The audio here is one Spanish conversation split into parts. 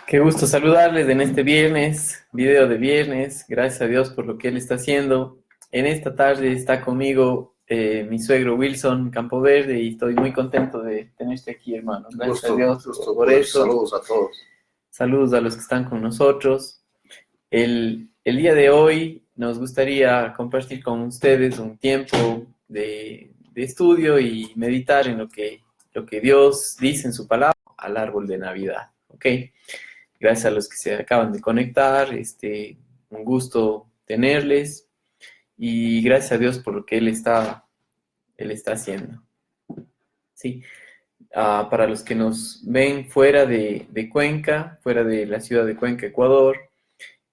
Qué gusto saludarles en este viernes, video de viernes. Gracias a Dios por lo que Él está haciendo. En esta tarde está conmigo mi suegro Wilson Campoverde y estoy muy contento de tenerte aquí, hermano. Gracias a Dios por Pues, eso. saludos a todos. Saludos a los que están con nosotros. El día de hoy nos gustaría compartir con ustedes un tiempo de estudio y meditar en lo que Dios dice en su palabra al árbol de Navidad. ¿Ok? Gracias a los que se acaban de conectar, un gusto tenerles y gracias a Dios por lo que Él está haciendo. Sí. Para los que nos ven fuera de Cuenca, fuera de la ciudad de Cuenca, Ecuador,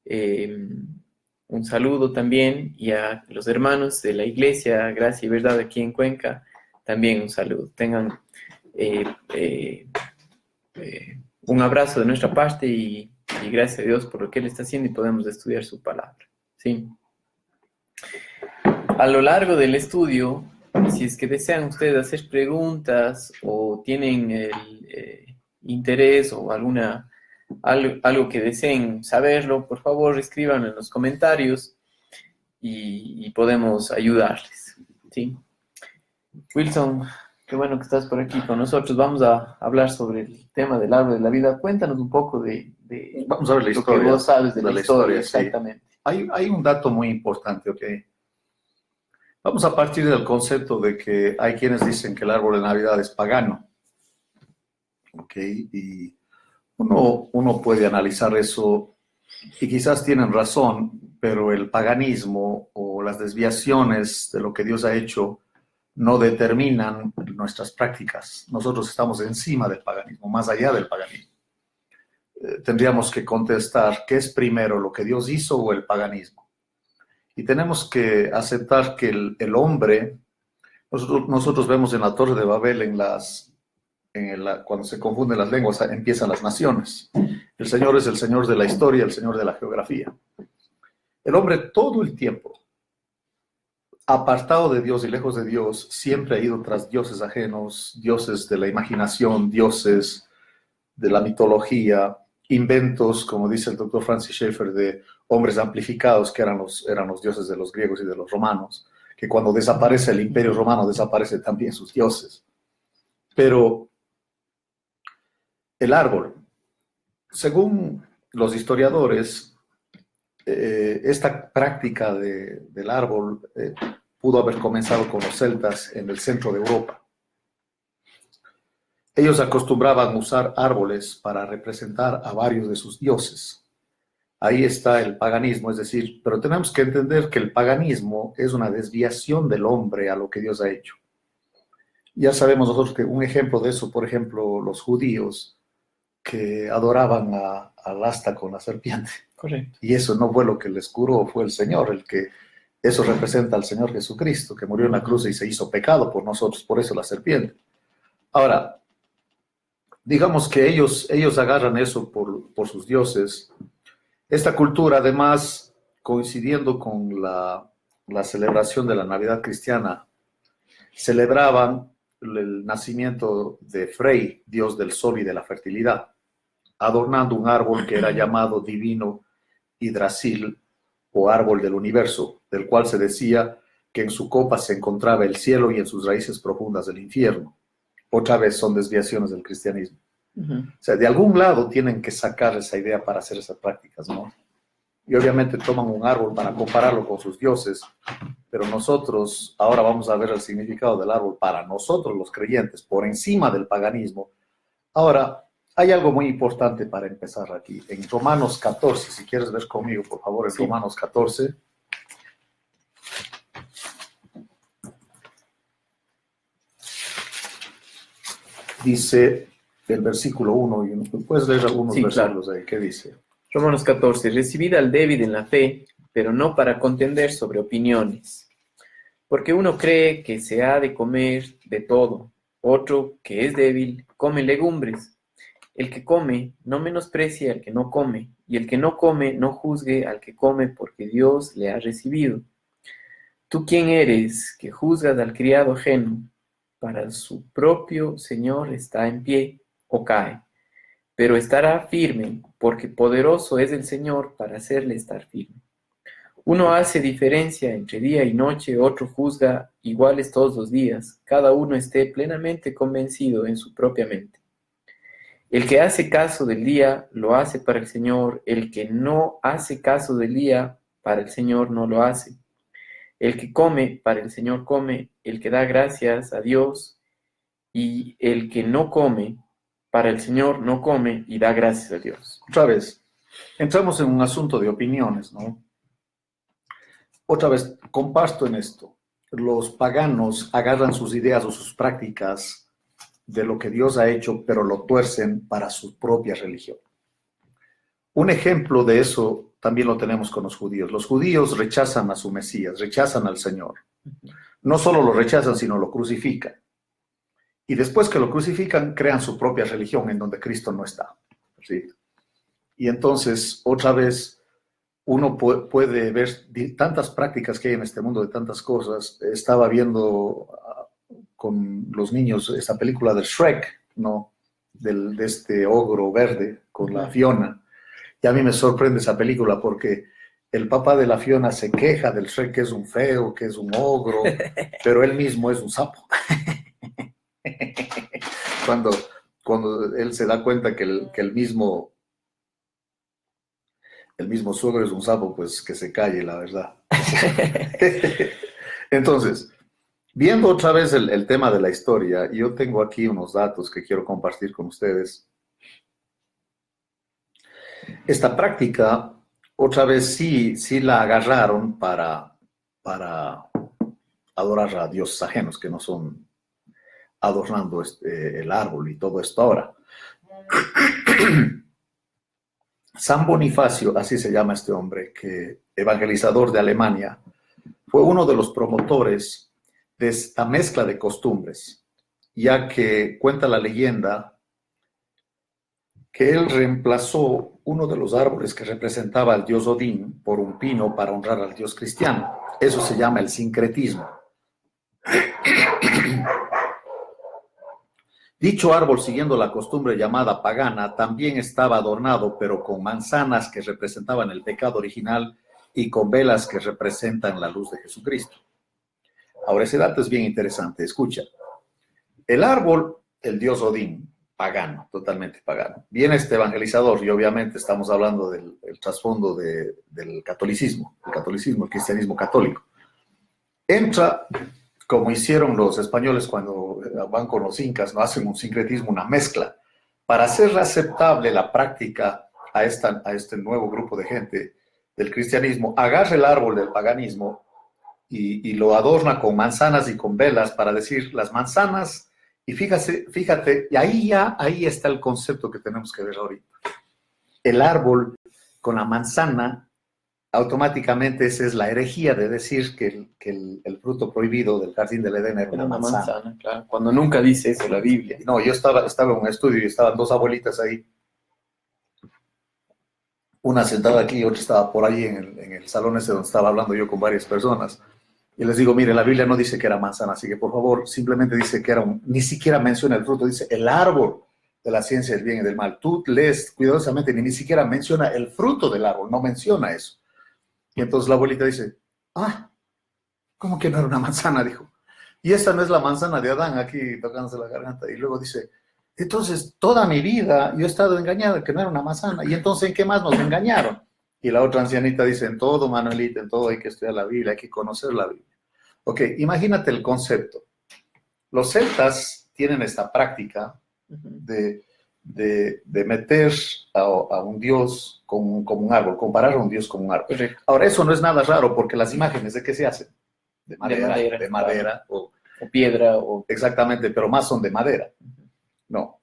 un saludo también y a los hermanos de la iglesia Gracia y Verdad aquí en Cuenca, también un saludo. Tengan un abrazo de nuestra parte y gracias a Dios por lo que Él está haciendo y podemos estudiar su palabra. ¿Sí? A lo largo del estudio, si es que desean ustedes hacer preguntas o tienen el interés o algo que deseen saberlo, por favor escriban en los comentarios y podemos ayudarles. ¿Sí? Wilson, qué bueno que estás por aquí con nosotros. Vamos a hablar sobre el tema del árbol de la vida. Cuéntanos un poco Vamos a ver la lo historia. que vos sabes de la historia, sí. exactamente. Hay un dato muy importante, ¿ok? Vamos a partir del concepto de que hay quienes dicen que el árbol de Navidad es pagano, ¿ok? Y uno puede analizar eso y quizás tienen razón, pero el paganismo o las desviaciones de lo que Dios ha hecho no determinan nuestras prácticas. Nosotros estamos encima del paganismo, más allá del paganismo. Tendríamos que contestar, ¿qué es primero, lo que Dios hizo o el paganismo? Y tenemos que aceptar que el hombre, nosotros vemos en la Torre de Babel, cuando se confunden las lenguas, empiezan las naciones. El Señor es el Señor de la historia, el Señor de la geografía. El hombre todo el tiempo, apartado de Dios y lejos de Dios, siempre ha ido tras dioses ajenos, dioses de la imaginación, dioses de la mitología, inventos, como dice el doctor Francis Schaeffer, de hombres amplificados que eran los dioses de los griegos y de los romanos, que cuando desaparece el imperio romano, desaparecen también sus dioses. Pero el árbol, según los historiadores, esta práctica del árbol pudo haber comenzado con los celtas en el centro de Europa. Ellos acostumbraban usar árboles para representar a varios de sus dioses. Ahí está el paganismo, es decir, pero tenemos que entender que el paganismo es una desviación del hombre a lo que Dios ha hecho. Ya sabemos nosotros que un ejemplo de eso, por ejemplo, los judíos que adoraban al asta con la serpiente. Correcto. Y eso no fue lo que les curó, fue el Señor, eso representa al Señor Jesucristo, que murió en la cruz y se hizo pecado por nosotros, por eso la serpiente. Ahora, digamos que ellos agarran eso por sus dioses. Esta cultura, además, coincidiendo con la celebración de la Navidad cristiana, celebraban el nacimiento de Frey, dios del sol y de la fertilidad, adornando un árbol que era llamado divino Yggdrasil, o árbol del universo, del cual se decía que en su copa se encontraba el cielo y en sus raíces profundas el infierno. Otra vez son desviaciones del cristianismo. O sea, de algún lado tienen que sacar esa idea para hacer esas prácticas, ¿no? Y obviamente toman un árbol para compararlo con sus dioses, pero nosotros ahora vamos a ver el significado del árbol para nosotros los creyentes, por encima del paganismo. Ahora, hay algo muy importante para empezar aquí. En Romanos 14, si quieres ver conmigo, por favor, en Romanos 14. Dice el versículo 1, y puedes leer algunos versículos ahí. ¿Qué dice? Romanos 14. Recibid al débil en la fe, pero no para contender sobre opiniones. Porque uno cree que se ha de comer de todo, otro, que es débil, come legumbres. El que come, no menosprecie al que no come, y el que no come, no juzgue al que come, porque Dios le ha recibido. ¿Tú quién eres que juzgas al criado ajeno? Para su propio Señor está en pie o cae, pero estará firme, porque poderoso es el Señor para hacerle estar firme. Uno hace diferencia entre día y noche, otro juzga iguales todos los días, cada uno esté plenamente convencido en su propia mente. El que hace caso del día, lo hace para el Señor, el que no hace caso del día, para el Señor no lo hace. El que come, para el Señor come, el que da gracias a Dios, y el que no come, para el Señor no come y da gracias a Dios. Otra vez, entramos en un asunto de opiniones, ¿no? Otra vez, comparto en esto. Los paganos agarran sus ideas o sus prácticas de lo que Dios ha hecho, pero lo tuercen para su propia religión. Un ejemplo de eso también lo tenemos con los judíos. Los judíos rechazan a su Mesías, rechazan al Señor. No solo lo rechazan, sino lo crucifican. Y después que lo crucifican, crean su propia religión en donde Cristo no está. ¿Sí? Y entonces, otra vez, uno puede ver tantas prácticas que hay en este mundo, de tantas cosas. Estaba viendo con los niños esta película de Shrek, ¿no? De este ogro verde con la Fiona. Y a mí me sorprende esa película porque el papá de la Fiona se queja del Shrek, que es un feo, que es un ogro, pero él mismo es un sapo. Cuando él se da cuenta que el mismo suegro es un sapo, pues que se calle, la verdad. Entonces, viendo otra vez el tema de la historia, yo tengo aquí unos datos que quiero compartir con ustedes. Esta práctica, otra vez sí la agarraron para adorar a dioses ajenos, que no son adornando el árbol y todo esto ahora. San Bonifacio, así se llama este hombre, que evangelizador de Alemania, fue uno de los promotores de esta mezcla de costumbres, ya que cuenta la leyenda que él reemplazó uno de los árboles que representaba al dios Odín por un pino para honrar al dios cristiano. Eso se llama el sincretismo. Dicho árbol, siguiendo la costumbre llamada pagana, también estaba adornado, pero con manzanas que representaban el pecado original y con velas que representan la luz de Jesucristo. Ahora, ese dato es bien interesante. Escucha. El árbol, el dios Odín, pagano, totalmente pagano. Viene este evangelizador, y obviamente estamos hablando del trasfondo del catolicismo, el cristianismo católico. Entra, como hicieron los españoles cuando van con los incas, no hacen un sincretismo, una mezcla, para hacer aceptable la práctica a este nuevo grupo de gente del cristianismo, agarra el árbol del paganismo y lo adorna con manzanas y con velas para decir las manzanas. Y fíjate, y ahí está el concepto que tenemos que ver ahorita. El árbol con la manzana, automáticamente esa es la herejía de decir que el fruto prohibido del jardín del Edén era una manzana. Claro, cuando nunca dice eso la Biblia. No, yo estaba en un estudio y estaban dos abuelitas ahí. Una sentada aquí y otra estaba por ahí en el salón ese donde estaba hablando yo con varias personas. Y les digo, mire, la Biblia no dice que era manzana, así que por favor, simplemente dice que era ni siquiera menciona el fruto, dice el árbol de la ciencia del bien y del mal. Tú lees cuidadosamente, ni siquiera menciona el fruto del árbol, no menciona eso. Y entonces la abuelita dice, ¿cómo que no era una manzana? Dijo. Y esta no es la manzana de Adán, aquí tocándose la garganta. Y luego dice, entonces toda mi vida yo he estado engañada que no era una manzana. ¿Y entonces en qué más nos engañaron? Y la otra ancianita dice, en todo, Manuelita, en todo hay que estudiar la Biblia, hay que conocer la Biblia. Ok, imagínate el concepto. Los celtas tienen esta práctica de meter a un dios como un árbol, comparar a un dios con un árbol. Correcto. Ahora, eso no es nada raro porque las imágenes, ¿de qué se hacen? De madera. Claro. O piedra. Exactamente, pero más son de madera. No.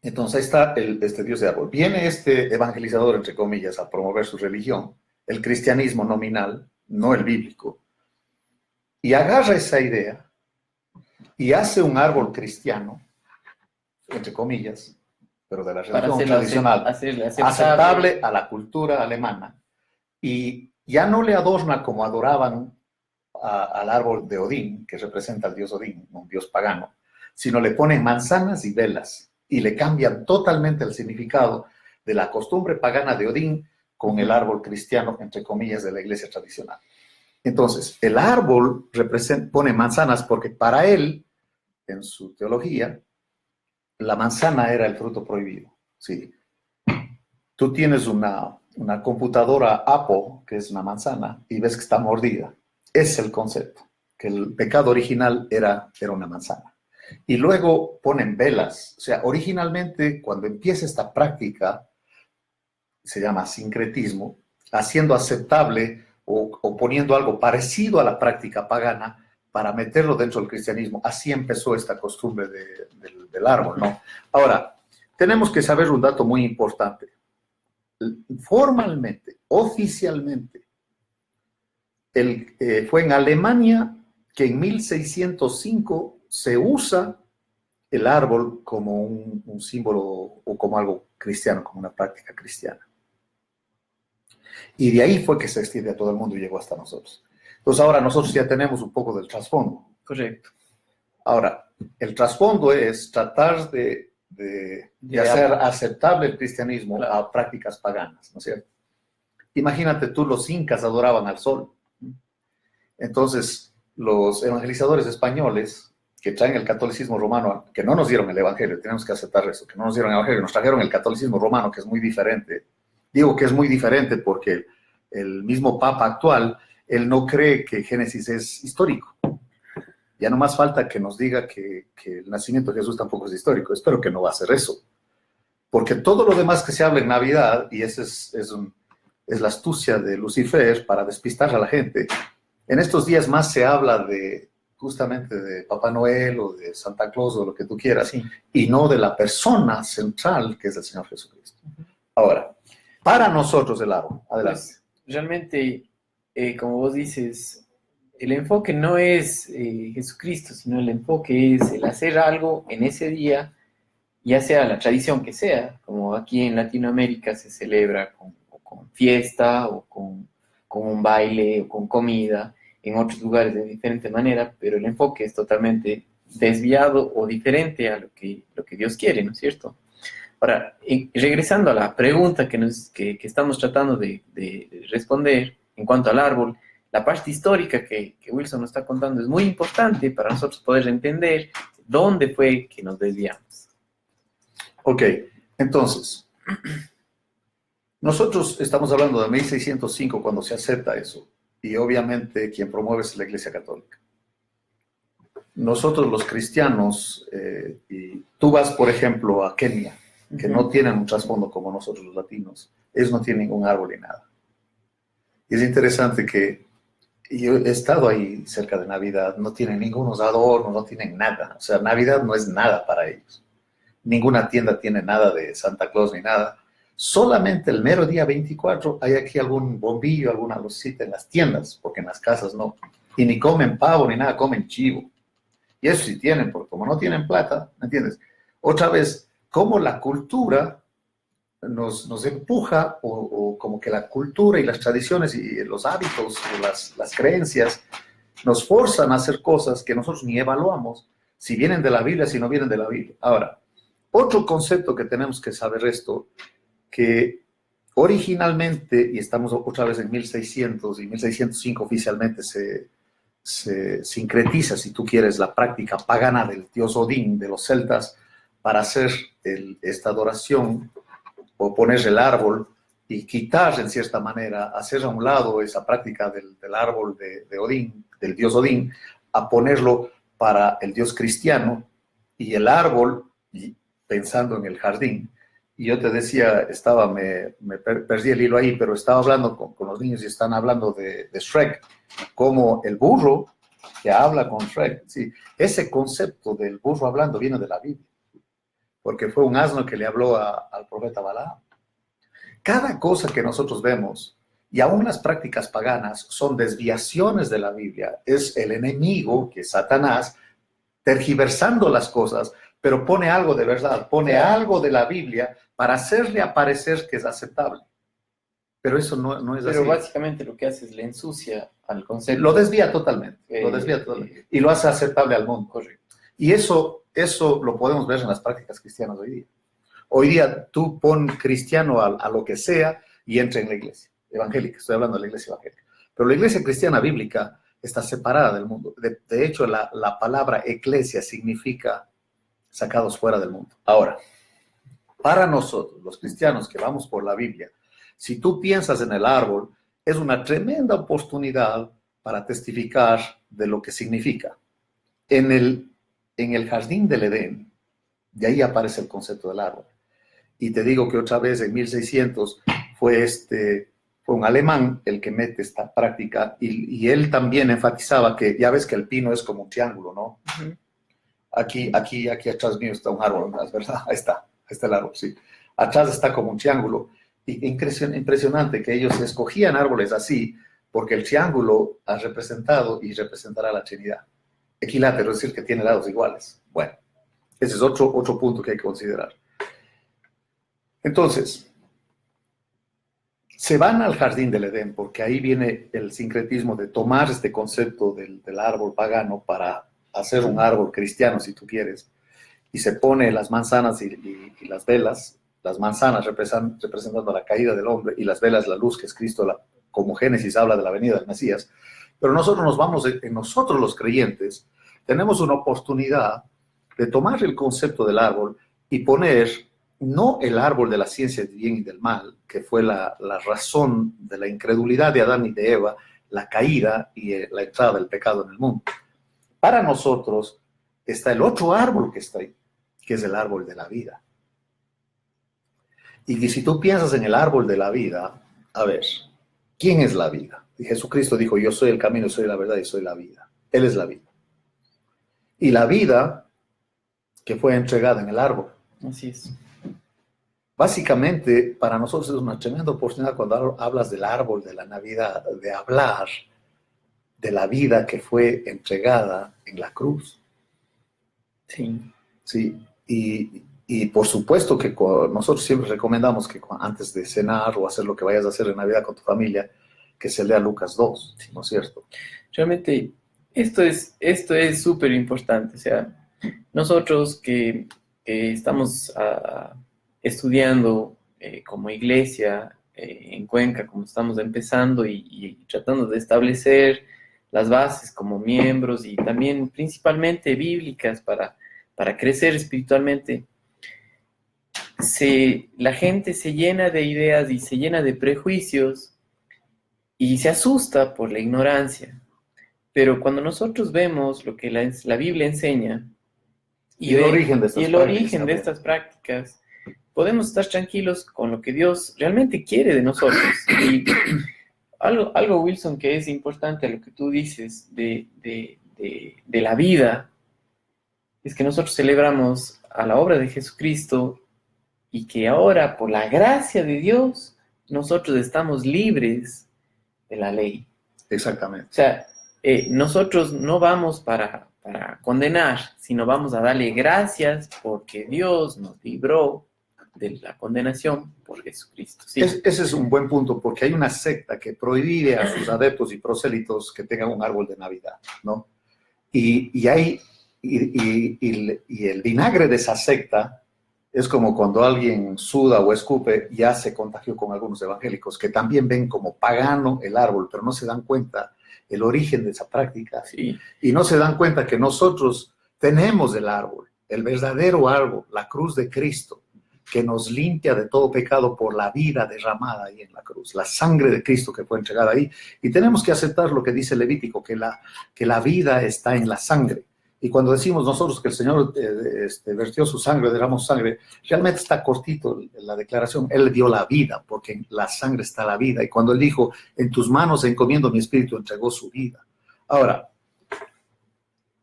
Entonces ahí está este dios de árbol. Viene este evangelizador, entre comillas, a promover su religión, el cristianismo nominal, no el bíblico, y agarra esa idea y hace un árbol cristiano, entre comillas, pero de la religión tradicional, aceptable a la cultura alemana, y ya no le adorna como adoraban al árbol de Odín, que representa al dios Odín, un dios pagano, sino le ponen manzanas y velas. y le cambian totalmente el significado de la costumbre pagana de Odín con el árbol cristiano, entre comillas, de la iglesia tradicional. Entonces, el árbol pone manzanas porque para él, en su teología, la manzana era el fruto prohibido. ¿Sí? Tú tienes una computadora Apple, que es una manzana, y ves que está mordida. Ese es el concepto, que el pecado original era una manzana. Y luego ponen velas. O sea, originalmente, cuando empieza esta práctica, se llama sincretismo, haciendo aceptable o poniendo algo parecido a la práctica pagana para meterlo dentro del cristianismo. Así empezó esta costumbre del árbol, ¿no? Ahora, tenemos que saber un dato muy importante. Formalmente, oficialmente, fue en Alemania que en 1605 se usa el árbol como un símbolo o como algo cristiano, como una práctica cristiana. Y de ahí fue que se extiende a todo el mundo y llegó hasta nosotros. Entonces ahora nosotros ya tenemos un poco del trasfondo. Correcto. Ahora, el trasfondo es tratar de hacer aceptable el cristianismo a prácticas paganas, ¿no es cierto? Imagínate tú, los incas adoraban al sol. Entonces, los evangelizadores españoles que traen el catolicismo romano, que no nos dieron el evangelio, tenemos que aceptar eso, que no nos dieron el evangelio, nos trajeron el catolicismo romano, que es muy diferente. Digo que es muy diferente porque el mismo Papa actual, él no cree que Génesis es histórico. Ya no más falta que nos diga que el nacimiento de Jesús tampoco es histórico. Espero que no va a ser eso. Porque todo lo demás que se habla en Navidad, y esa es la astucia de Lucifer para despistar a la gente, en estos días más se habla justamente de Papá Noel o de Santa Claus o lo que tú quieras, sí, y no de la persona central que es el Señor Jesucristo. Ahora, para nosotros el árbol, adelante. Pues, realmente, como vos dices, el enfoque no es Jesucristo, sino el enfoque es el hacer algo en ese día, ya sea la tradición que sea, como aquí en Latinoamérica se celebra con fiesta o con un baile o con comida, en otros lugares de diferente manera, pero el enfoque es totalmente desviado o diferente a lo que Dios quiere, ¿no es cierto? Ahora, regresando a la pregunta que estamos tratando de responder en cuanto al árbol, la parte histórica que Wilson nos está contando es muy importante para nosotros poder entender dónde fue que nos desviamos. Ok, entonces, nosotros estamos hablando de 1605 cuando se acepta eso, y obviamente quien promueve es la Iglesia Católica. Nosotros los cristianos, y tú vas, por ejemplo, a Kenia, que no tienen un trasfondo como nosotros los latinos, ellos no tienen ningún árbol ni nada. Y es interesante que yo he estado ahí cerca de Navidad, no tienen ningunos adornos, no tienen nada. O sea, Navidad no es nada para ellos. Ninguna tienda tiene nada de Santa Claus ni nada. Solamente el mero día 24 hay aquí algún bombillo, alguna lucita en las tiendas, porque en las casas no. Y ni comen pavo ni nada, comen chivo. Y eso sí tienen, porque como no tienen plata, ¿me entiendes? Otra vez, como la cultura nos empuja, o como que la cultura y las tradiciones y los hábitos, o las creencias, nos forzan a hacer cosas que nosotros ni evaluamos, si vienen de la Biblia, si no vienen de la Biblia. Ahora, otro concepto que tenemos que saber esto, que originalmente, y estamos otra vez en 1600 y 1605 oficialmente se sincretiza, si tú quieres, la práctica pagana del dios Odín, de los celtas, para hacer esta adoración o poner el árbol y quitar, en cierta manera, hacer a un lado esa práctica del árbol de Odín, del dios Odín, a ponerlo para el dios cristiano, y el árbol, y pensando en el jardín. Y yo te decía, me perdí el hilo ahí, pero estaba hablando con los niños y están hablando de Shrek, como el burro que habla con Shrek. Sí, ese concepto del burro hablando viene de la Biblia, porque fue un asno que le habló al profeta Balaam. Cada cosa que nosotros vemos, y aún las prácticas paganas, son desviaciones de la Biblia. Es el enemigo, que es Satanás, tergiversando las cosas, pero pone algo de verdad, pone algo de la Biblia para hacerle aparecer que es aceptable. Pero eso no es así. Pero básicamente lo que hace es le ensucia al concepto. Lo desvía totalmente, y lo hace aceptable al mundo. Correcto. Y eso eso lo podemos ver en las prácticas cristianas hoy día. Hoy día tú pon cristiano a lo que sea y entra en la iglesia evangélica. Estoy hablando de la iglesia evangélica. Pero la iglesia cristiana bíblica está separada del mundo. De hecho, la palabra eclesia significa sacados fuera del mundo. Ahora, para nosotros, los cristianos que vamos por la Biblia, si tú piensas en el árbol, es una tremenda oportunidad para testificar de lo que significa. En el jardín del Edén, de ahí aparece el concepto del árbol. Y te digo que otra vez en 1600 fue un alemán el que mete esta práctica y él también enfatizaba que ya ves que el pino es como un triángulo, ¿no? Uh-huh. Aquí atrás mío está un árbol, ¿no? Es verdad, ahí está el árbol, sí. Atrás está como un triángulo. Y impresionante que ellos escogían árboles así porque el triángulo ha representado y representará la Trinidad. Equilátero, es decir, que tiene lados iguales. Bueno, ese es otro punto que hay que considerar. Entonces, se van al jardín del Edén porque ahí viene el sincretismo de tomar este concepto del árbol pagano para hacer un árbol cristiano, si tú quieres, y se pone las manzanas y las velas, las manzanas representando la caída del hombre y las velas la luz, que es Cristo, como Génesis habla de la venida del Mesías. Pero nosotros nos vamos, en nosotros los creyentes, tenemos una oportunidad de tomar el concepto del árbol y poner no el árbol de la ciencia del bien y del mal, que fue la razón de la incredulidad de Adán y de Eva, la caída y la entrada del pecado en el mundo. Para nosotros está el otro árbol que está ahí, que es el árbol de la vida. Y si tú piensas en el árbol de la vida, a ver, ¿quién es la vida? Y Jesucristo dijo, yo soy el camino, soy la verdad y soy la vida. Él es la vida. Y la vida que fue entregada en el árbol. Así es. Básicamente, para nosotros es una tremenda oportunidad cuando hablas del árbol de la Navidad, de hablar de la vida que fue entregada en la cruz. Sí. Sí, y por supuesto que nosotros siempre recomendamos que antes de cenar o hacer lo que vayas a hacer en Navidad con tu familia, que se lea Lucas 2, sí. ¿No es cierto? Realmente, esto es súper importante. O sea, nosotros que estamos estudiando como iglesia en Cuenca, como estamos empezando y tratando de establecer las bases como miembros y también principalmente bíblicas para crecer espiritualmente, la gente se llena de ideas y se llena de prejuicios y se asusta por la ignorancia. Pero cuando nosotros vemos lo que la Biblia enseña y el origen de estas prácticas, podemos estar tranquilos con lo que Dios realmente quiere de nosotros. Y algo, Wilson, que es importante a lo que tú dices de la vida, es que nosotros celebramos a la obra de Jesucristo y que ahora, por la gracia de Dios, nosotros estamos libres de la ley. Exactamente. O sea, nosotros no vamos para condenar, sino vamos a darle gracias porque Dios nos libró de la condenación por Jesucristo. ¿Sí? Ese es un buen punto, porque hay una secta que prohíbe a sus adeptos y prosélitos que tengan un árbol de Navidad, ¿no? Y el vinagre de esa secta es como cuando alguien suda o escupe, ya se contagió con algunos evangélicos que también ven como pagano el árbol, pero no se dan cuenta el origen de esa práctica. Sí. Y no se dan cuenta que nosotros tenemos el árbol, el verdadero árbol, la cruz de Cristo, que nos limpia de todo pecado por la vida derramada ahí en la cruz, la sangre de Cristo que fue entregada ahí. Y tenemos que aceptar lo que dice Levítico, que la vida está en la sangre. Y cuando decimos nosotros que el Señor vertió su sangre, derramó su sangre, realmente está cortito la declaración. Él dio la vida, porque en la sangre está la vida. Y cuando Él dijo, en tus manos encomiendo mi espíritu, entregó su vida. Ahora,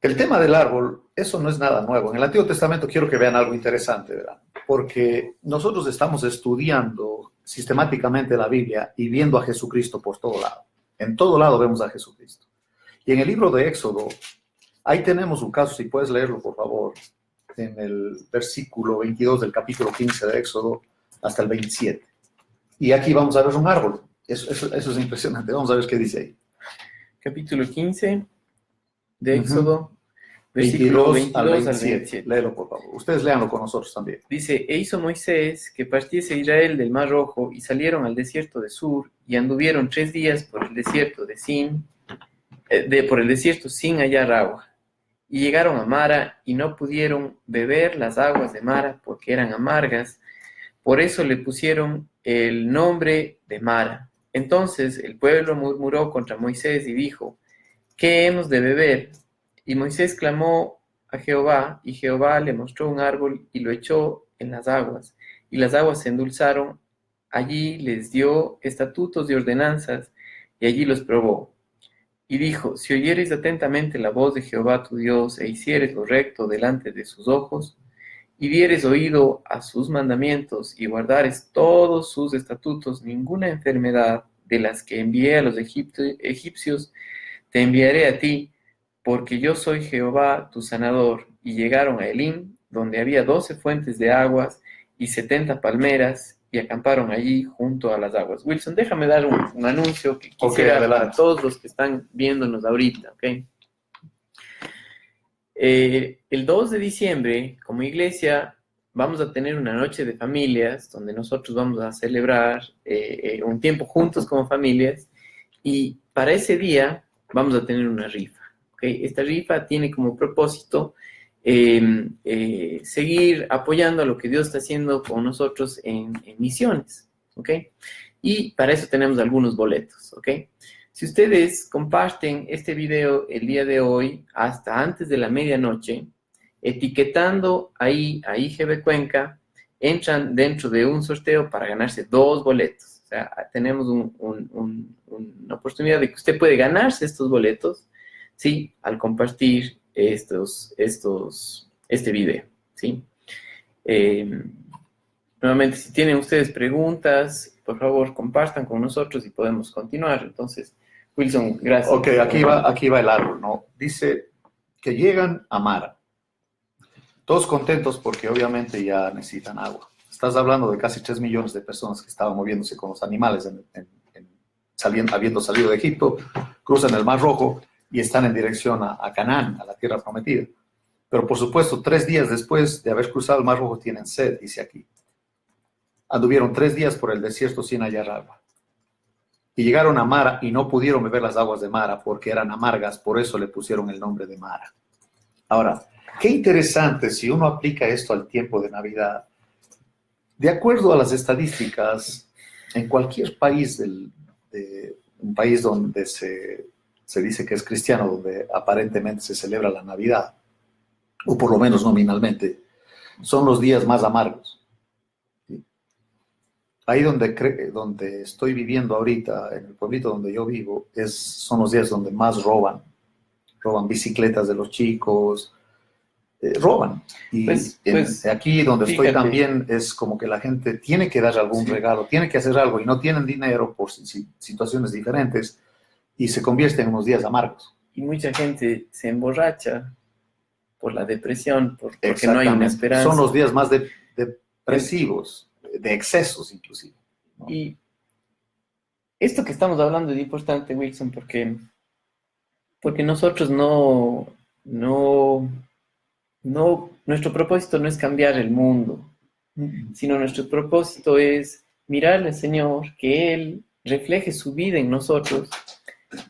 el tema del árbol, eso no es nada nuevo. En el Antiguo Testamento quiero que vean algo interesante, ¿verdad? Porque nosotros estamos estudiando sistemáticamente la Biblia y viendo a Jesucristo por todo lado. En todo lado vemos a Jesucristo. Y en el libro de Éxodo, ahí tenemos un caso, si puedes leerlo, por favor, en el versículo 22 del capítulo 15 de Éxodo hasta el 27. Y aquí vamos a ver un árbol. Eso es impresionante. Vamos a ver qué dice ahí. Capítulo 15 de Éxodo. versículo 22 al 22 al 27. 27. Léelo, por favor. Ustedes léanlo con nosotros también. Dice, e hizo Moisés que partiese Israel del Mar Rojo y salieron al desierto de Sur y anduvieron 3 días por el desierto de Sin, por el desierto sin hallar agua. Y llegaron a Mara y no pudieron beber las aguas de Mara porque eran amargas. Por eso le pusieron el nombre de Mara. Entonces el pueblo murmuró contra Moisés y dijo, ¿qué hemos de beber? Y Moisés clamó a Jehová, y Jehová le mostró un árbol y lo echó en las aguas, y las aguas se endulzaron. Allí les dio estatutos y ordenanzas, y allí los probó. Y dijo, si oyereis atentamente la voz de Jehová tu Dios, e hicieres lo recto delante de sus ojos, y dieres oído a sus mandamientos, y guardares todos sus estatutos, ninguna enfermedad de las que envié a los egipcios te enviaré a ti, porque yo soy Jehová tu sanador. Y llegaron a Elim, donde había 12 fuentes de aguas y 70 palmeras, y acamparon allí junto a las aguas. Wilson, déjame dar un anuncio que quisiera para todos los que están viéndonos ahorita, ¿ok? El 2 de diciembre, como iglesia, vamos a tener una noche de familias, donde nosotros vamos a celebrar un tiempo juntos como familias, y para ese día vamos a tener una rifa. ¿Okay? Esta rifa tiene como propósito seguir apoyando lo que Dios está haciendo con nosotros en misiones. ¿Okay? Y para eso tenemos algunos boletos. ¿Okay? Si ustedes comparten este video el día de hoy hasta antes de la medianoche, etiquetando ahí a IGB Cuenca, entran dentro de un sorteo para ganarse 2 boletos. O sea, tenemos una oportunidad de que usted puede ganarse estos boletos, ¿sí? Al compartir este video, ¿sí? Nuevamente, si tienen ustedes preguntas, por favor, compartan con nosotros y podemos continuar. Entonces, Wilson, gracias. Ok, aquí va el árbol, ¿no? Dice que llegan a Mara. Todos contentos porque obviamente ya necesitan agua. Estás hablando de casi 3 millones de personas que estaban moviéndose con los animales habiendo salido de Egipto, cruzan el Mar Rojo y están en dirección a Canaán, a la tierra prometida. Pero por supuesto, 3 días después de haber cruzado el Mar Rojo tienen sed, dice aquí. Anduvieron 3 días por el desierto sin hallar agua. Y llegaron a Mara y no pudieron beber las aguas de Mara porque eran amargas, por eso le pusieron el nombre de Mara. Ahora, qué interesante si uno aplica esto al tiempo de Navidad. De acuerdo a las estadísticas, en cualquier país, un país donde se dice que es cristiano, donde aparentemente se celebra la Navidad, o por lo menos nominalmente, son los días más amargos. Ahí donde estoy viviendo ahorita, en el pueblito donde yo vivo, son los días donde más roban. Roban bicicletas de los chicos, roban. Y aquí donde estoy también es como que la gente tiene que dar algún regalo, tiene que hacer algo y no tienen dinero por situaciones diferentes y se convierten en unos días amargos. Y mucha gente se emborracha por la depresión, porque no hay una esperanza. Son los días más depresivos, de excesos inclusive, ¿no? Y esto que estamos hablando es importante, Wilson, porque nosotros nuestro propósito no es cambiar el mundo, sino nuestro propósito es mirarle al Señor, que Él refleje su vida en nosotros.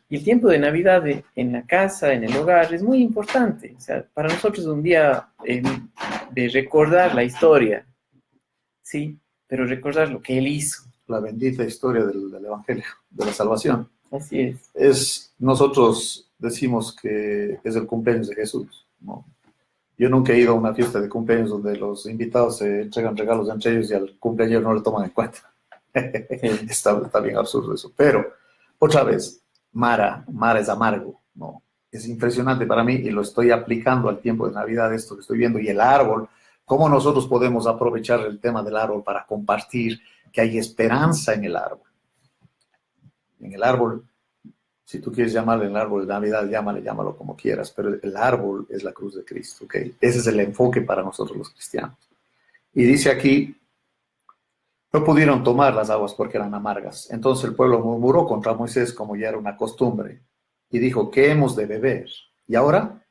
Y el tiempo de Navidad en la casa, en el hogar, es muy importante. O sea, para nosotros es un día de recordar la historia, ¿sí? Pero recordar lo que Él hizo. La bendita historia del Evangelio, de la salvación. Así es. Nosotros decimos que es el cumpleaños de Jesús, ¿no? Yo nunca he ido a una fiesta de cumpleaños donde los invitados se entregan regalos entre ellos y al cumpleaños no le toman en cuenta. Sí. Está bien absurdo eso. Pero, otra vez, Mara es amargo, ¿no? Es impresionante para mí y lo estoy aplicando al tiempo de Navidad, esto que estoy viendo. Y el árbol, ¿cómo nosotros podemos aprovechar el tema del árbol para compartir que hay esperanza en el árbol? En el árbol, si tú quieres llamarle el árbol de Navidad, llámalo como quieras, pero el árbol es la cruz de Cristo, ¿ok? Ese es el enfoque para nosotros los cristianos. Y dice aquí, no pudieron tomar las aguas porque eran amargas. Entonces el pueblo murmuró contra Moisés como ya era una costumbre y dijo, ¿qué hemos de beber? Y ahora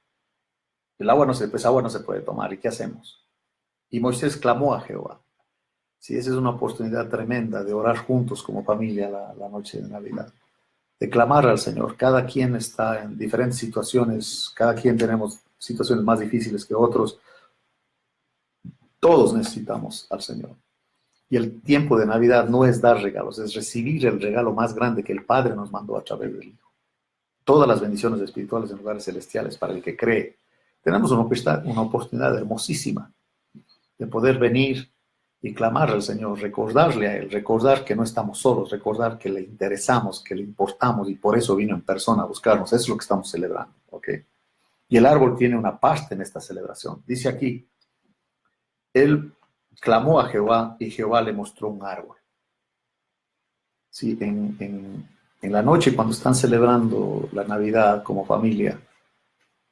El agua no se, pues agua no se puede tomar. ¿Y qué hacemos? Y Moisés clamó a Jehová. Sí, esa es una oportunidad tremenda de orar juntos como familia la noche de Navidad. De clamar al Señor. Cada quien está en diferentes situaciones. Cada quien tenemos situaciones más difíciles que otros. Todos necesitamos al Señor. Y el tiempo de Navidad no es dar regalos, es recibir el regalo más grande que el Padre nos mandó a través del Hijo. Todas las bendiciones espirituales en lugares celestiales para el que cree. Tenemos una oportunidad hermosísima de poder venir y clamar al Señor, recordarle a Él, recordar que no estamos solos, recordar que le interesamos, que le importamos y por eso vino en persona a buscarnos. Eso es lo que estamos celebrando, ¿ok? Y el árbol tiene una parte en esta celebración. Dice aquí, Él clamó a Jehová y Jehová le mostró un árbol. Sí, en la noche cuando están celebrando la Navidad como familia,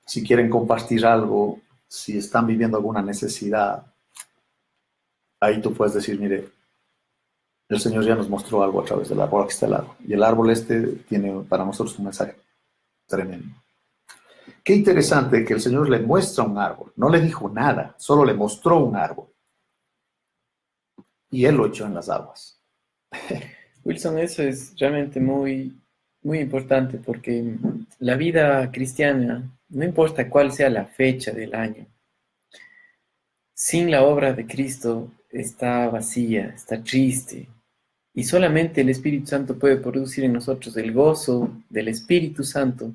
si quieren compartir algo, si están viviendo alguna necesidad, ahí tú puedes decir, mire, el Señor ya nos mostró algo a través del árbol, aquí está el árbol. Y el árbol este tiene para nosotros un mensaje tremendo. Qué interesante que el Señor le muestra un árbol, no le dijo nada, solo le mostró un árbol. Y Él lo echó en las aguas. Wilson, eso es realmente muy, muy importante porque la vida cristiana, no importa cuál sea la fecha del año, sin la obra de Cristo está vacía, está triste. Y solamente el Espíritu Santo puede producir en nosotros el gozo del Espíritu Santo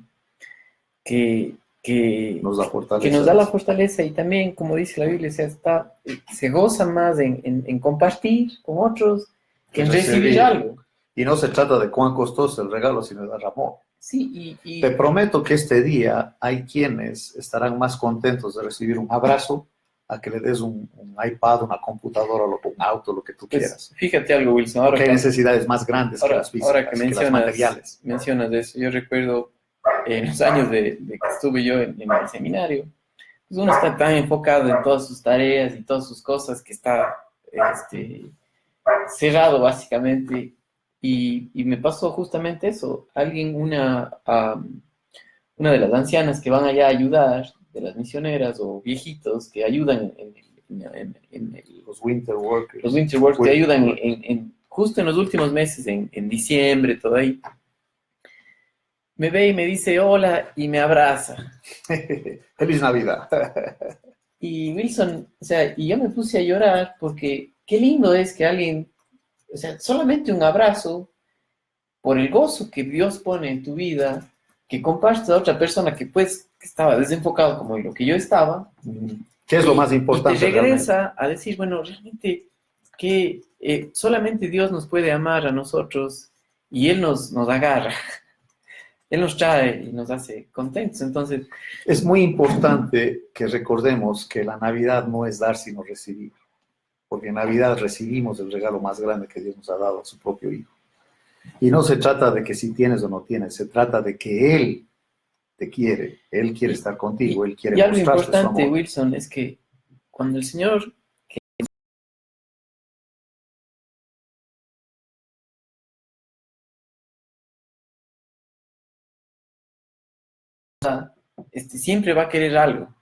que, que, Nos da fortaleza. que nos da la fortaleza y también, como dice la Biblia, se goza más en compartir con otros que en recibir algo. Y no se trata de cuán costoso el regalo, sino de dar amor. Sí, Te prometo que este día hay quienes estarán más contentos de recibir un abrazo a que le des un iPad, una computadora, un auto, lo que tú quieras. Fíjate algo, Wilson. Porque hay necesidades más grandes que las físicas, ahora que las materiales. mencionas eso, yo recuerdo en los años de que estuve yo en el seminario, pues uno está tan enfocado en todas sus tareas y todas sus cosas que está cerrado básicamente. Y me pasó justamente eso. Una de las ancianas que van allá a ayudar, de las misioneras o viejitos que ayudan los winter workers. Los winter workers que ayudan justo en los últimos meses, en diciembre, todo ahí. Me ve y me dice hola y me abraza. ¡Feliz Navidad! Y Wilson, o sea, y yo me puse a llorar porque qué lindo es que alguien, o sea, solamente un abrazo por el gozo que Dios pone en tu vida, que compartes a otra persona que pues estaba desenfocado como lo que yo estaba. ¿Qué es lo más importante? Y te regresa a decir, bueno, realmente que solamente Dios nos puede amar a nosotros y Él nos agarra. Él nos trae y nos hace contentos. Entonces, es muy importante que recordemos que la Navidad no es dar sino recibir. Porque en Navidad recibimos el regalo más grande que Dios nos ha dado a su propio Hijo. Y no se trata de que si tienes o no tienes, se trata de que Él te quiere, Él quiere estar contigo, Él quiere mostrarte su amor. Y algo importante, Wilson, es que cuando el Señor siempre va a querer algo.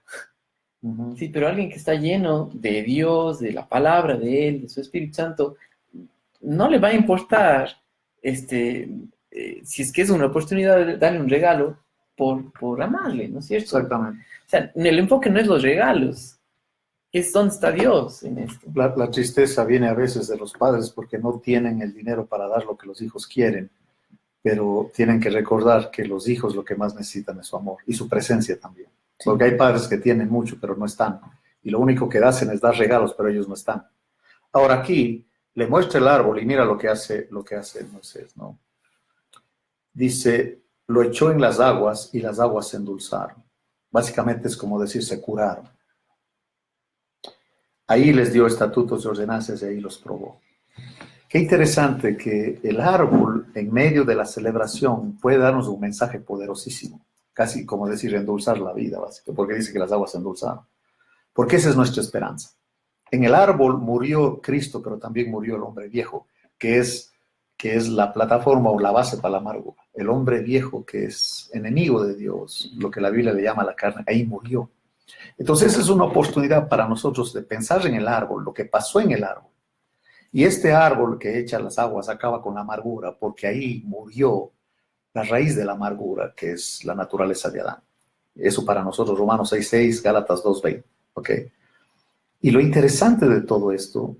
Sí, pero alguien que está lleno de Dios, de la palabra de Él, de su Espíritu Santo, no le va a importar si es que es una oportunidad de darle un regalo por amarle, ¿no es cierto? Exactamente. O sea, el enfoque no es los regalos, es dónde está Dios en esto. La tristeza viene a veces de los padres porque no tienen el dinero para dar lo que los hijos quieren, pero tienen que recordar que los hijos lo que más necesitan es su amor y su presencia también. Sí. Porque hay padres que tienen mucho, pero no están. Y lo único que hacen es dar regalos, pero ellos no están. Ahora aquí le muestra el árbol y mira lo que hace Moisés, ¿no? Dice, lo echó en las aguas y las aguas se endulzaron. Básicamente es como decir, se curaron. Ahí les dio estatutos y ordenanzas y ahí los probó. Qué interesante que el árbol, en medio de la celebración, puede darnos un mensaje poderosísimo. Casi como decir, endulzar la vida, básicamente, porque dice que las aguas se endulzaron. Porque esa es nuestra esperanza. En el árbol murió Cristo, pero también murió el hombre viejo, que es la plataforma o la base para la amargura. El hombre viejo, que es enemigo de Dios, lo que la Biblia le llama la carne, ahí murió. Entonces, esa es una oportunidad para nosotros de pensar en el árbol, lo que pasó en el árbol. Y este árbol que echa las aguas acaba con la amargura, porque ahí murió la raíz de la amargura, que es la naturaleza de Adán. Eso para nosotros, Romanos 6:6, Gálatas 2:20. ¿Ok? Y lo interesante de todo esto,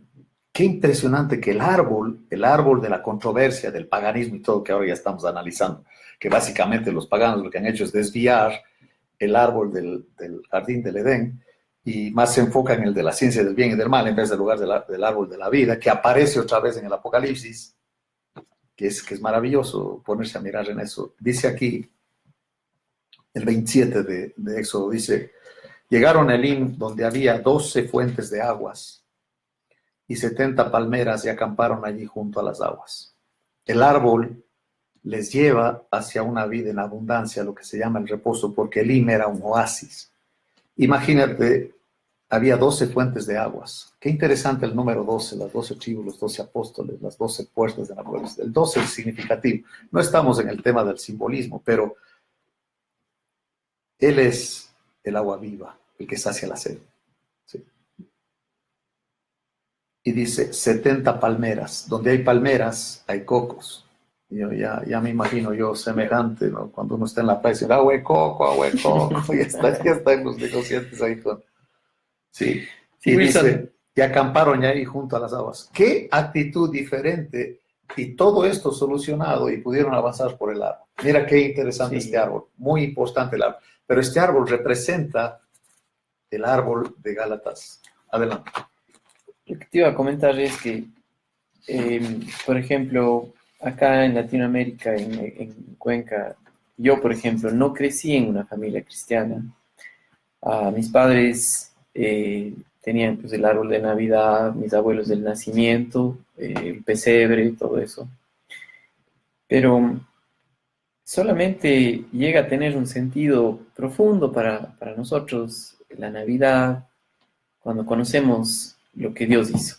qué impresionante que el árbol de la controversia, del paganismo y todo, que ahora ya estamos analizando, que básicamente los paganos lo que han hecho es desviar el árbol del jardín del Edén y más se enfoca en el de la ciencia del bien y del mal en vez del lugar del árbol de la vida, que aparece otra vez en el Apocalipsis, que es maravilloso ponerse a mirar en eso. Dice aquí, el 27 de Éxodo, dice, llegaron a Elim, donde había 12 fuentes de aguas y 70 palmeras y acamparon allí junto a las aguas. El árbol les lleva hacia una vida en abundancia, lo que se llama el reposo, porque Elim era un oasis. Imagínate, había 12 fuentes de aguas. Qué interesante el número 12, las 12 tribus, los 12 apóstoles, las 12 puertas de la puerta. El 12 es significativo. No estamos en el tema del simbolismo, pero Él es el agua viva, el que sacia la sed. ¿Sí? Y dice 70 palmeras. Donde hay palmeras, hay cocos. Yo ya me imagino yo semejante, ¿no? Cuando uno está en la playa, dice, agua de coco, ya está en los negociantes ahí con... Sí, Sí, y Wilson. dice, y acamparon ya ahí junto a las aguas. Qué actitud diferente, y todo esto solucionado, y pudieron avanzar por el árbol. Mira qué interesante Sí. este árbol, muy importante el árbol. Pero este árbol representa el árbol de Gálatas. Adelante. Lo que te iba a comentar es que, por ejemplo, acá en Latinoamérica, en Cuenca, yo, por ejemplo, no crecí en una familia cristiana. Mis padres tenían pues, el árbol de Navidad, mis abuelos del nacimiento, el pesebre, todo eso. Pero solamente llega a tener un sentido profundo para nosotros la Navidad cuando conocemos lo que Dios hizo.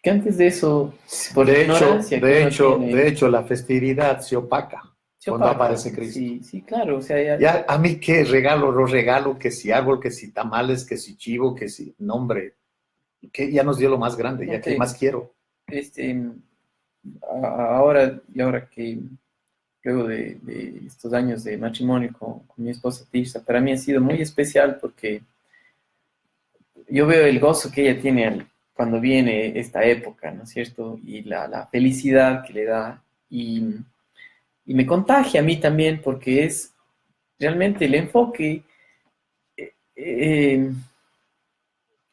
Que antes de eso, por ignorancia que uno tiene, de hecho, la festividad se opaca se cuando opaca. aparece Cristo. Sí, sí, claro. O sea, Ya, a mí qué regalo, los regalo, que si árbol, que si tamales, que si chivo, que si nombre, que ya nos dio lo más grande, ya que más quiero. Ahora que luego de estos años de matrimonio con mi esposa Tirsa, para mí ha sido muy especial porque yo veo el gozo que ella tiene cuando viene esta época, ¿no es cierto? Y la felicidad que le da. Y me contagia a mí también porque es realmente el enfoque, eh,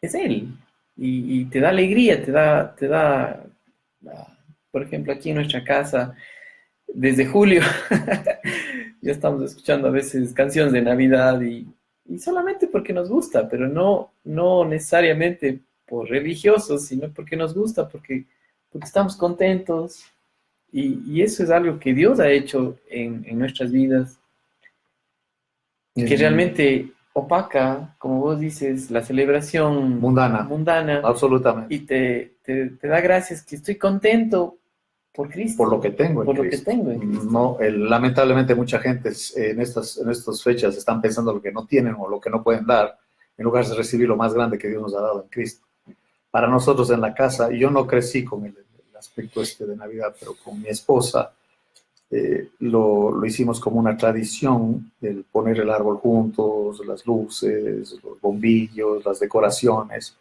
es él. Y te da alegría, por ejemplo, aquí en nuestra casa, desde julio, ya estamos escuchando a veces canciones de Navidad y solamente porque nos gusta, pero no necesariamente por religiosos, sino porque nos gusta, porque estamos contentos y eso es algo que Dios ha hecho en nuestras vidas, que realmente opaca, como vos dices, la celebración mundana Absolutamente. y te da gracias que estoy contento por Cristo. Por lo que tengo en Cristo. No, lamentablemente mucha gente en estas fechas están pensando lo que no tienen o lo que no pueden dar, en lugar de recibir lo más grande que Dios nos ha dado en Cristo. Para nosotros en la casa, yo no crecí con el aspecto de Navidad, pero con mi esposa lo hicimos como una tradición, el poner el árbol juntos, las luces, los bombillos, las decoraciones,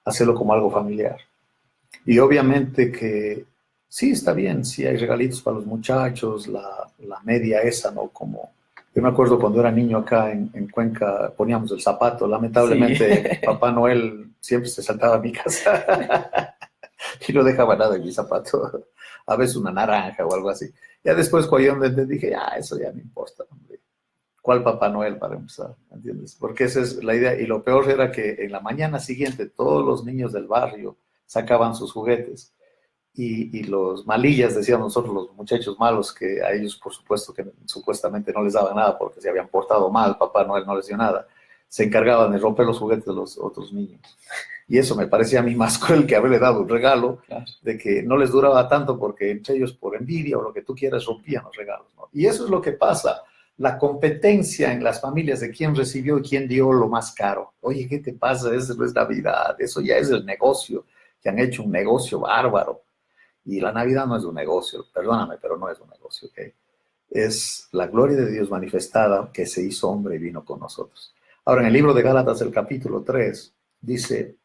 hacerlo como algo familiar. Y obviamente que sí, está bien, sí hay regalitos para los muchachos, la media esa, ¿no? Como, yo me acuerdo cuando era niño acá en Cuenca, poníamos el zapato, lamentablemente sí. Papá Noel siempre se saltaba a mi casa y no dejaba nada en mi zapato, a veces una naranja o algo así. Ya después cuando yo me dije, eso ya no importa, hombre. ¿Cuál Papá Noel para empezar? ¿Entiendes? Porque esa es la idea. Y lo peor era que en la mañana siguiente todos los niños del barrio sacaban sus juguetes y los malillas, decíamos nosotros, los muchachos malos, que a ellos por supuesto que supuestamente no les daba nada porque se habían portado mal, Papá Noel no les dio nada, se encargaban de romper los juguetes de los otros niños. Y eso me parecía a mí más cruel que haberle dado un regalo, claro, de que no les duraba tanto porque entre ellos por envidia o lo que tú quieras rompían los regalos, ¿no? Y eso es lo que pasa. la competencia en las familias de quién recibió y quién dio lo más caro. Oye, ¿qué te pasa? Eso no es Navidad, eso ya es el negocio, que han hecho un negocio bárbaro. Y la Navidad no es un negocio, perdóname, pero no es un negocio, ¿ok? Es la gloria de Dios manifestada que se hizo hombre y vino con nosotros. Ahora, en el libro de Gálatas, el capítulo 3, dice,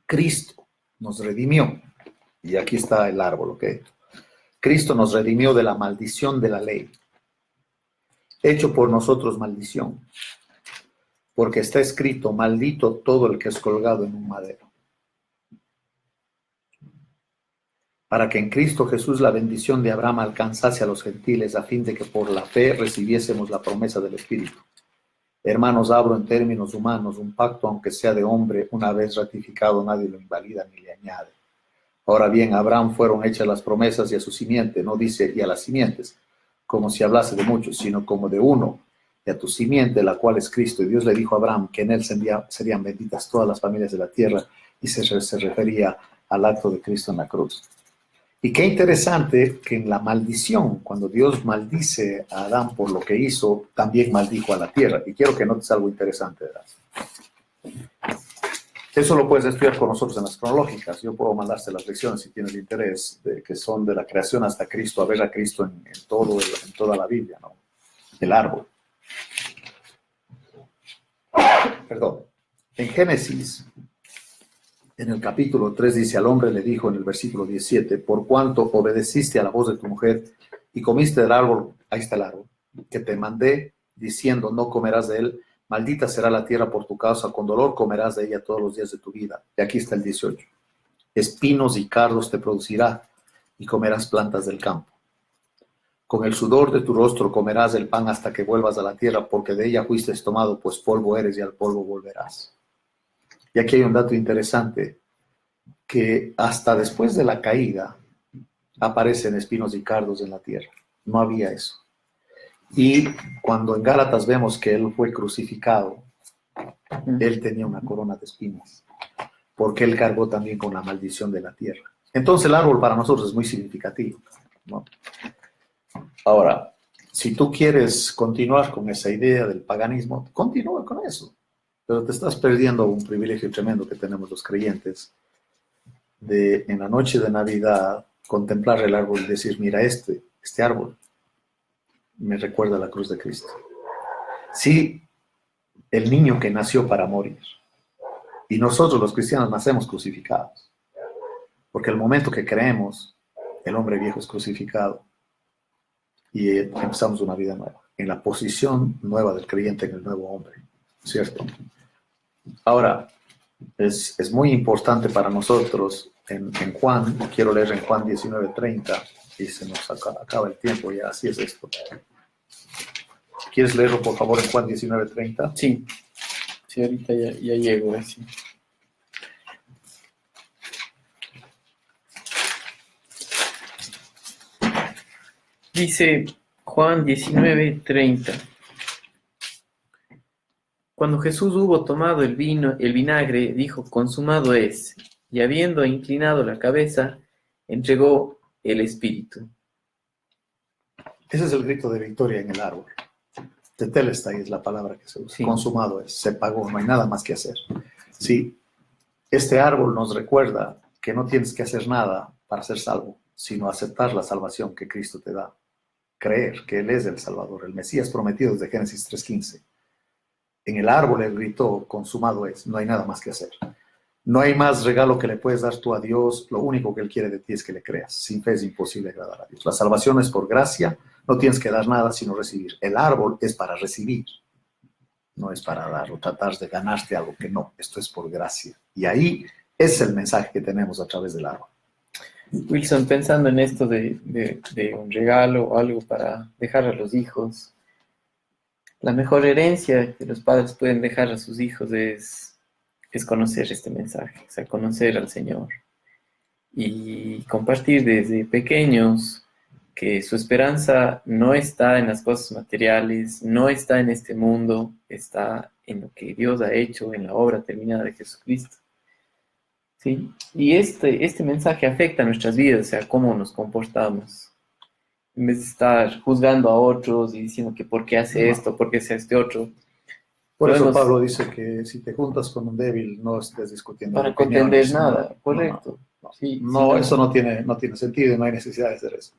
Cristo nos redimió. Y aquí está el árbol, ¿ok? Cristo nos redimió de la maldición de la ley, hecho por nosotros maldición, porque está escrito, maldito todo el que es colgado en un madero, para que en Cristo Jesús la bendición de Abraham alcanzase a los gentiles, a fin de que por la fe recibiésemos la promesa del Espíritu. Hermanos, hablo en términos humanos, un pacto, aunque sea de hombre, una vez ratificado, nadie lo invalida ni le añade. Ahora bien, a Abraham fueron hechas las promesas y a su simiente, no dice y a las simientes, como si hablase de muchos, sino como de uno, y a tu simiente, la cual es Cristo. Y Dios le dijo a Abraham que en él serían benditas todas las familias de la tierra, y se refería al acto de Cristo en la cruz. Y qué interesante que en la maldición, cuando Dios maldice a Adán por lo que hizo, también maldijo a la tierra. Y quiero que notes algo interesante, ¿verdad? Eso lo puedes estudiar con nosotros en las cronológicas. Yo puedo mandarte las lecciones si tienes interés, que son de la creación hasta Cristo, a ver a Cristo en toda la Biblia, ¿no? El árbol. Perdón. En Génesis, en el capítulo 3 dice, al hombre le dijo en el versículo 17, por cuanto obedeciste a la voz de tu mujer y comiste del árbol, ahí está el árbol, que te mandé, diciendo, no comerás de él, maldita será la tierra por tu causa, con dolor comerás de ella todos los días de tu vida. Y aquí está el 18. Espinos y cardos te producirá, y comerás plantas del campo. Con el sudor de tu rostro comerás el pan hasta que vuelvas a la tierra, porque de ella fuiste tomado, pues polvo eres y al polvo volverás. Y aquí hay un dato interesante, que hasta después de la caída aparecen espinos y cardos en la tierra. No había eso. Y cuando en Gálatas vemos que él fue crucificado, él tenía una corona de espinas, porque él cargó también con la maldición de la tierra. Entonces el árbol para nosotros es muy significativo, ¿no? Ahora, si tú quieres continuar con esa idea del paganismo, continúa con eso, pero te estás perdiendo un privilegio tremendo que tenemos los creyentes de en la noche de Navidad contemplar el árbol y decir, mira, este árbol me recuerda a la cruz de Cristo. Sí, el niño que nació para morir. Y nosotros los cristianos nacemos crucificados. Porque el momento que creemos, el hombre viejo es crucificado y empezamos una vida nueva, en la posición nueva del creyente en el nuevo hombre, ¿cierto? Ahora, es muy importante para nosotros en Juan, quiero leer en Juan 19:30, y se nos acaba el tiempo ya, así es esto. ¿Quieres leerlo, por favor, en Juan 19:30? Sí, sí, ahorita ya llego. Así. Dice Juan 19:30. Cuando Jesús hubo tomado el vinagre, dijo, consumado es, y habiendo inclinado la cabeza, entregó el espíritu. Ese es el grito de victoria en el árbol. Tetelestai es la palabra que se usa. Sí. Consumado es, se pagó, no hay nada más que hacer. Sí, este árbol nos recuerda que no tienes que hacer nada para ser salvo, sino aceptar la salvación que Cristo te da. Creer que Él es el Salvador, el Mesías prometido desde Génesis 3:15. En el árbol Él gritó, consumado es, no hay nada más que hacer. No hay más regalo que le puedes dar tú a Dios, lo único que Él quiere de ti es que le creas. Sin fe es imposible agradar a Dios. La salvación es por gracia, no tienes que dar nada sino recibir. El árbol es para recibir, no es para dar o tratar de ganarte algo que no, esto es por gracia. Y ahí es el mensaje que tenemos a través del árbol. Wilson, pensando en esto de un regalo o algo para dejar a los hijos, la mejor herencia que los padres pueden dejar a sus hijos es conocer este mensaje, o sea, conocer al Señor y compartir desde pequeños que su esperanza no está en las cosas materiales, no está en este mundo, está en lo que Dios ha hecho, en la obra terminada de Jesucristo. ¿Sí? Y este mensaje afecta a nuestras vidas, o sea, cómo nos comportamos. en vez de estar juzgando a otros y diciendo que por qué hace No. esto, por qué hace este otro. Por eso Podemos, Pablo dice que si te juntas con un débil, no estés discutiendo de para contender opiniones. No, nada, no, no, correcto. no. Sí, sí, No, eso no. no tiene sentido y no hay necesidad de hacer eso.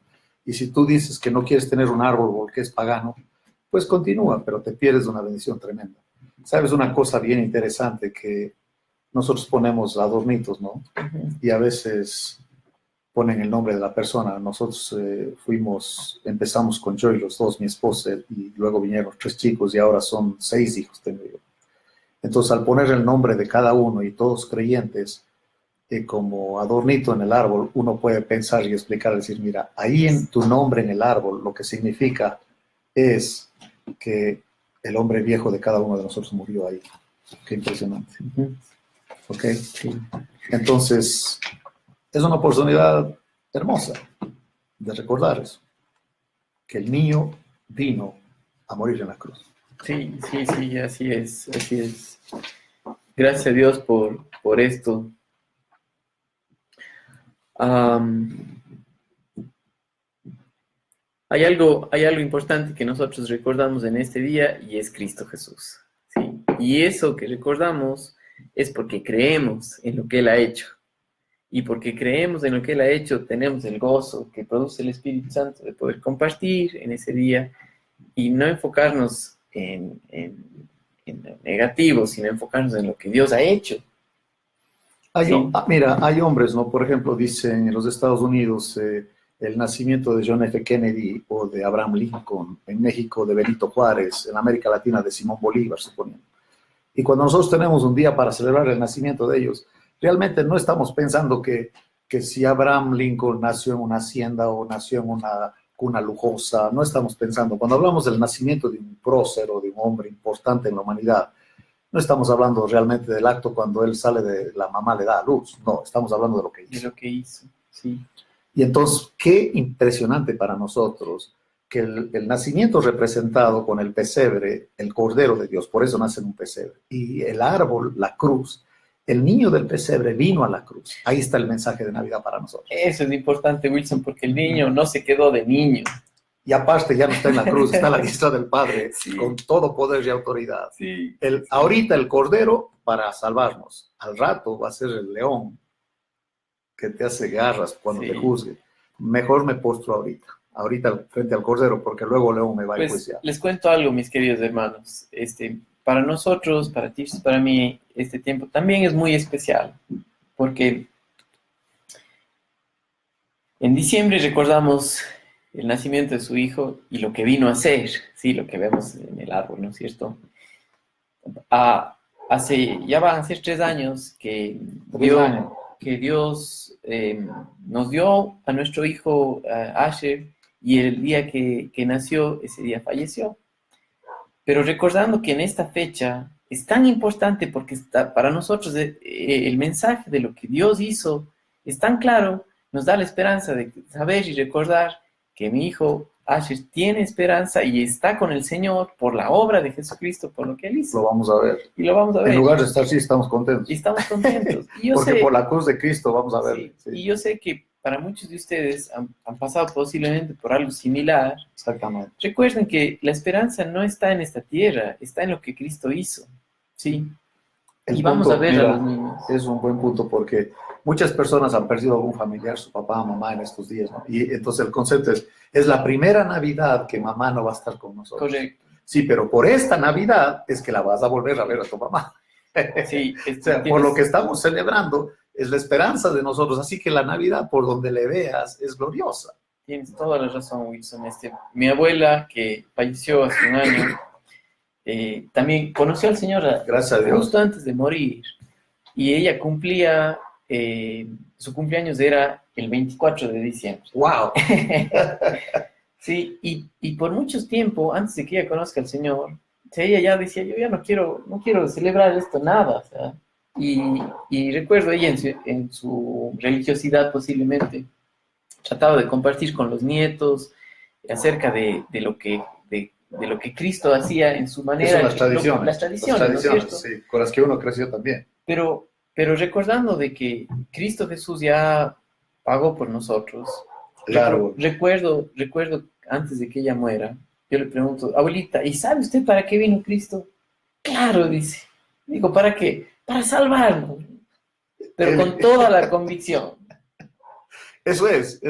Y si tú dices que no quieres tener un árbol porque es pagano, pues continúa, pero te pierdes una bendición tremenda. ¿Sabes una cosa bien interesante? Que nosotros ponemos adornitos, ¿no? Ujú. Y a veces ponen el nombre de la persona. Nosotros empezamos con Joy, los dos, mi esposa, y luego vinieron 3 chicos y ahora son 6 hijos tengo yo. Entonces, al poner el nombre de cada uno y todos creyentes, como adornito en el árbol, uno puede pensar y explicar, decir, mira, ahí en tu nombre en el árbol, lo que significa es que el hombre viejo de cada uno de nosotros murió ahí. Qué impresionante. Ujú. ¿Ok? Sí. Entonces, es una oportunidad hermosa de recordar eso, que el niño vino a morir en la cruz. Sí, sí, sí, así es, así es. Gracias a Dios por esto. Am, hay algo importante que nosotros recordamos en este día y es Cristo Jesús. ¿Sí? Y eso que recordamos es porque creemos en lo que Él ha hecho. Y porque creemos en lo que Él ha hecho, tenemos el gozo que produce el Espíritu Santo de poder compartir en ese día y no enfocarnos en lo negativo, sino enfocarnos en lo que Dios ha hecho. Sí, Mira, hay hombres, ¿no? Por ejemplo, dicen en los Estados Unidos el nacimiento de John F. Kennedy o de Abraham Lincoln, en México de Benito Juárez, en América Latina de Simón Bolívar, suponiendo. Y cuando nosotros tenemos un día para celebrar el nacimiento de ellos, realmente no estamos pensando que si Abraham Lincoln nació en una hacienda o nació en una cuna lujosa, no estamos pensando. Cuando hablamos del nacimiento de un prócer o de un hombre importante en la humanidad, no estamos hablando realmente del acto cuando él sale de la mamá, le da a luz. No, estamos hablando de lo que de hizo. lo que hizo. Sí, Y entonces, qué impresionante para nosotros que el nacimiento representado con el pesebre, el Cordero de Dios, por eso nace en un pesebre, y el árbol, la cruz, el niño del pesebre vino a la cruz. Ahí está el mensaje de Navidad para nosotros. eso es importante, Wilson, porque el niño no se quedó de niño. Y aparte ya no está en la cruz, está a la diestra del Padre, Sí, con todo poder y autoridad. sí, Ahorita el Cordero para salvarnos, al rato va a ser el león que te hace garras cuando te sí. juzgue. Mejor me postro ahorita frente al Cordero, porque luego León me va a Pues enjuiciar. les cuento algo, mis queridos hermanos. Para nosotros, para ti, para mí, este tiempo también es muy especial, porque en diciembre recordamos el nacimiento de su hijo y lo que vino a ser, sí, lo que vemos en el árbol, ¿no es cierto? Ya van a ser 3 años que Dios nos dio a nuestro hijo Asher y el día que nació, ese día falleció. Pero recordando que en esta fecha es tan importante porque para nosotros el mensaje de lo que Dios hizo es tan claro, nos da la esperanza de saber y recordar que mi hijo Asher tiene esperanza y está con el Señor por la obra de Jesucristo, por lo que Él hizo. Lo vamos a ver. Y lo vamos a ver. En lugar de estar así, estamos contentos. Y estamos contentos. Y yo porque sé, por la cruz de Cristo vamos a ver. sí, Sí. y yo sé que para muchos de ustedes han pasado posiblemente por algo similar. Exactamente. Recuerden que la esperanza no está en esta tierra, está en lo que Cristo hizo. Sí. Y vamos a ver a los niños. Es un buen punto porque muchas personas han perdido algún familiar, su papá, mamá en estos días, ¿no? Y entonces el concepto es la primera Navidad que mamá no va a estar con nosotros. Correcto. Sí, pero por esta Navidad es que la vas a volver a ver a tu mamá. Sí, o sea, por lo que estamos celebrando es la esperanza de nosotros, así que la Navidad, por donde le veas, es gloriosa. Tienes toda la razón, Wilson. Mi abuela, que falleció hace un año, también conoció al Señor Gracias a Dios. Justo antes de morir. Y ella cumplía, su cumpleaños era el 24 de diciembre. ¡Wow! Sí, y por mucho tiempo, antes de que ella conozca al Señor, ella ya decía, yo ya no quiero celebrar esto, nada. O sea, y recuerdo ella en su religiosidad posiblemente, trataba de compartir con los nietos acerca de lo que Cristo hacía en su manera. Son las tradiciones. Las tradiciones, ¿no es cierto? Sí, con las que uno creció también. Pero recordando de que Cristo Jesús ya pagó por nosotros Claro. Recuerdo antes de que ella muera, yo le pregunto, abuelita, ¿y sabe usted para qué vino Cristo? Claro, dice. Digo, ¿para qué? Para salvarnos, pero con toda la convicción. Eso es.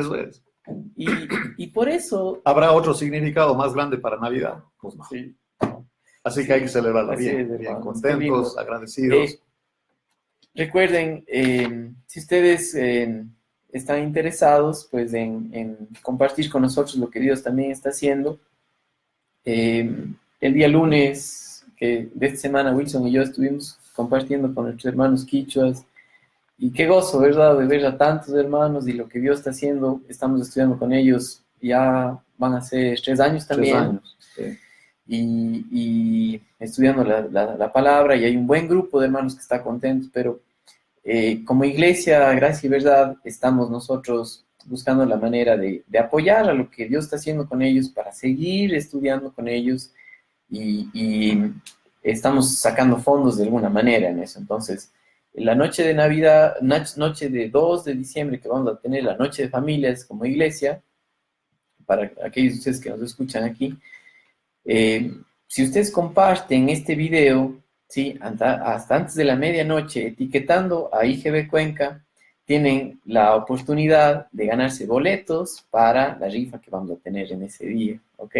Y por eso... ¿Habrá otro significado más grande para Navidad? Pues no. Sí, Así sí, que hay que celebrarla así bien, es, bien hermanos, qué contentos, lindo. agradecidos. Recuerden, si ustedes están interesados pues, en compartir con nosotros lo que Dios también está haciendo, el día lunes de esta semana, Wilson y yo estuvimos compartiendo con nuestros hermanos quichuas, y qué gozo, ¿verdad?, de ver a tantos hermanos y lo que Dios está haciendo. Estamos estudiando con ellos, ya van a ser 3 años también. 3 años. Sí. Y estudiando la palabra, y hay un buen grupo de hermanos que está contentos, pero como iglesia, gracia y verdad, estamos nosotros buscando la manera de apoyar a lo que Dios está haciendo con ellos para seguir estudiando con ellos y estamos sacando fondos de alguna manera en eso. Entonces, la noche de Navidad, noche de 2 de diciembre, que vamos a tener la noche de familias como iglesia, para aquellos de ustedes que nos escuchan aquí, si ustedes comparten este video, ¿sí?, hasta antes de la medianoche, etiquetando a IGB Cuenca, tienen la oportunidad de ganarse boletos para la rifa que vamos a tener en ese día, ¿ok?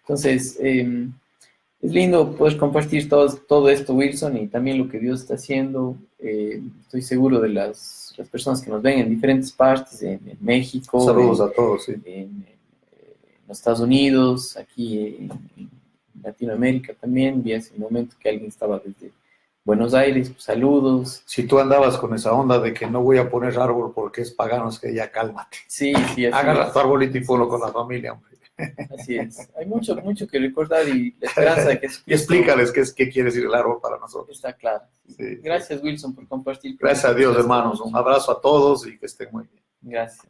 Entonces, es lindo poder compartir todo esto, Wilson, y también lo que Dios está haciendo. Estoy seguro de las personas que nos ven en diferentes partes, en México. Saludos a todos, sí. En los Estados Unidos, aquí en Latinoamérica también. Vi hace un momento que alguien estaba desde Buenos Aires, pues, saludos. Si tú andabas con esa onda de que no voy a poner árbol porque es pagano, es que ya cálmate. Sí, así agarra es. tu arbolito y ponlo con la familia, hombre. Así es. Hay mucho que recordar, y la esperanza de que... Y explícales qué quiere decir el árbol para nosotros. Está claro. Sí. Gracias, Wilson, por compartir. Gracias a Dios, hermanos. Un abrazo a todos y que estén muy bien. Gracias.